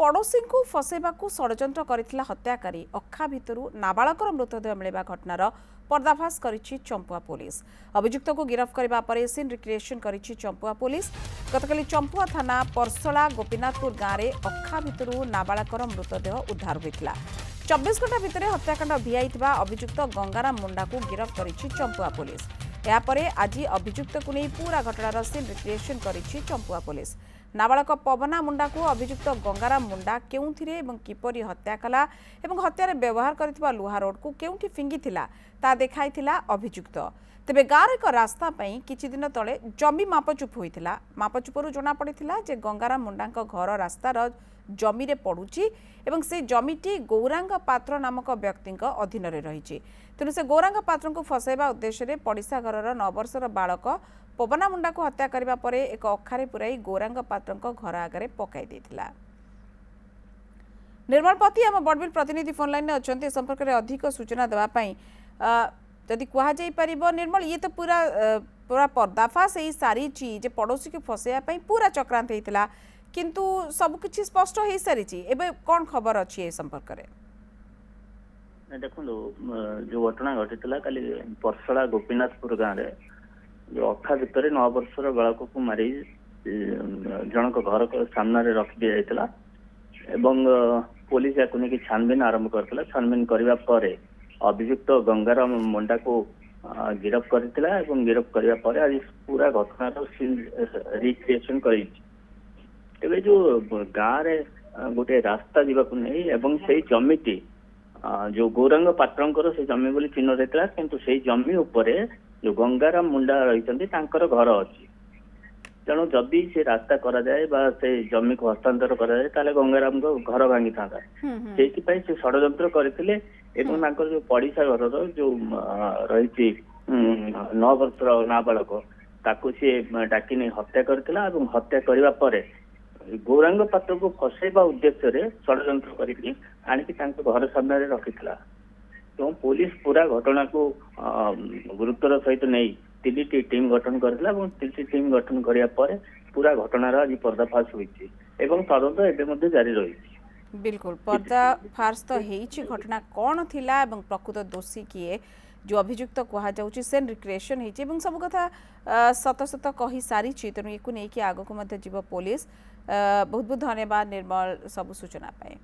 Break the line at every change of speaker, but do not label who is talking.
पड़ोशी को फसैवाकू षड्यंत्र करथिला हत्याकारी अखा भितरु नाबालकर मृतदेह मिलवा घटनार पर्दाफाश करिछि चंपुआ पुलिस। अभियुक्त को गिरफ्त करबा परे सीन रिक्रिएशन करिछि चंपुआ पुलिस। गतकाली चंपुआ थाना परसला गोपीनाथपुर गाँव में अखा भितरु नाबालकर मृतदेह उद्धार होइतिला। 24 घंटा भितर हत्याकांड भिआईथिबा अभियुक्त गंगाराम मुंडा को गिरफ्त करिछि चंपुआ पुलिस। यापरे आज अभियुक्त को नहीं पूरा घटनार सीन रिक्रिएशन करिछि चंपुआ पुलिस। नाबालक पवना मुंडा को अभियुक्त गंगाराम मुंडा केउथिरे एवं किपरि हत्या कला एवं हत्यारे व्यवहार करथिबा लुहा रोड को केउठी फिंगिथिला ता देखाइथिला अभियुक्त। तेबे गाँव एक रास्ता पई किछि दिन तले जमी मापचुप होइथिला। मापचुपरु जना पड़िथिला जे गंगाराम मुंडाक घर रास्तार जमी रे पड़ुची एवं से जमीटी गौरांग पात्र नामक व्यक्ति अधीन रही। तेणु से गौरांग पात्र को फसैवा उद्देश्य पड़िशा घरर 9 वर्षर बालक पवना मुंडा को हत्या करबा परे एक अखारे पुराई गौरांग पात्र घर आगे पकाई देथिला। निर्मल पति आम बड़बिल प्रतिनिधि फोन लाइन अच्छा संपर्क में अधिक सूचना देवाई जदि कह निर्मल ये तो पूरा पूरा पर्दाफाश हो सारी जे पड़ोशी को फसैया पूरा चक्रांत होता किंतु सबकि स्पष्ट हो सारी एवं कौन खबर अच्छी ए संपर्क में?
देखो जो घटना घटी काली परसला गोपीनाथपुर गाँव में जो अखा भितर 9 वर्षर बालक को मारी जनक घर सामने रखी दि जाता एवं पुलिस या छानबीन आरंभ करथिला। छानबीन करबा परे अभियुक्त गंगाराम मुंडा को गिरफ्त करथिला एवं गिरफ्त करबा परे आज पूरा घटनार रिक्रिएशन करी। एबे जो गाँव रे गोटे रास्ता जीवाकु नहीं एवं से जमीटी जो गौरांग पात्रंकर से जमी बोली चिन्ह रहता किंतु से जमी उपरे जो गंगाराम मुंडा रही घर अच्छी। तेणु जदि से रास्ता करा जाए बा से जमी को हस्तांतर करा जाए ताले गंगाराम को घर भांगी था से षड्यंत्र करथिले एवं तांकर जो पड़िशा घर जो रही 9 वर्षर नाबालक ताकू सी डाकी नहीं हत्या करथिला एवं हत्या करबा परे गौरांग पात्र को फसैवा उद्देश्य षड्यंत्र करके आनिकी घर सामने रखिथिला। तो पुलिस पूरा घटना को गुरुत्वर सहित नहीं 3टी टीम गठन करथिला एवं 3टी टीम गठन करिया परे पूरा घटनार आज पर्दाफाश होइछि एवं तदंत एबे मध्ये जारी रही।
बिल्कुल पर्दाफाश तो हेइछि घटना कौन थिला एवं प्रकृत दोषी किए जो अभियुक्त कह जाउछि सेन रिक्रिएशन हेइछि एवं सब कथा सत सत कहि सारी तेणु या आगो को जीव पुलिस। बहुत बहुत धन्यवाद निर्मल सब सूचना पाए।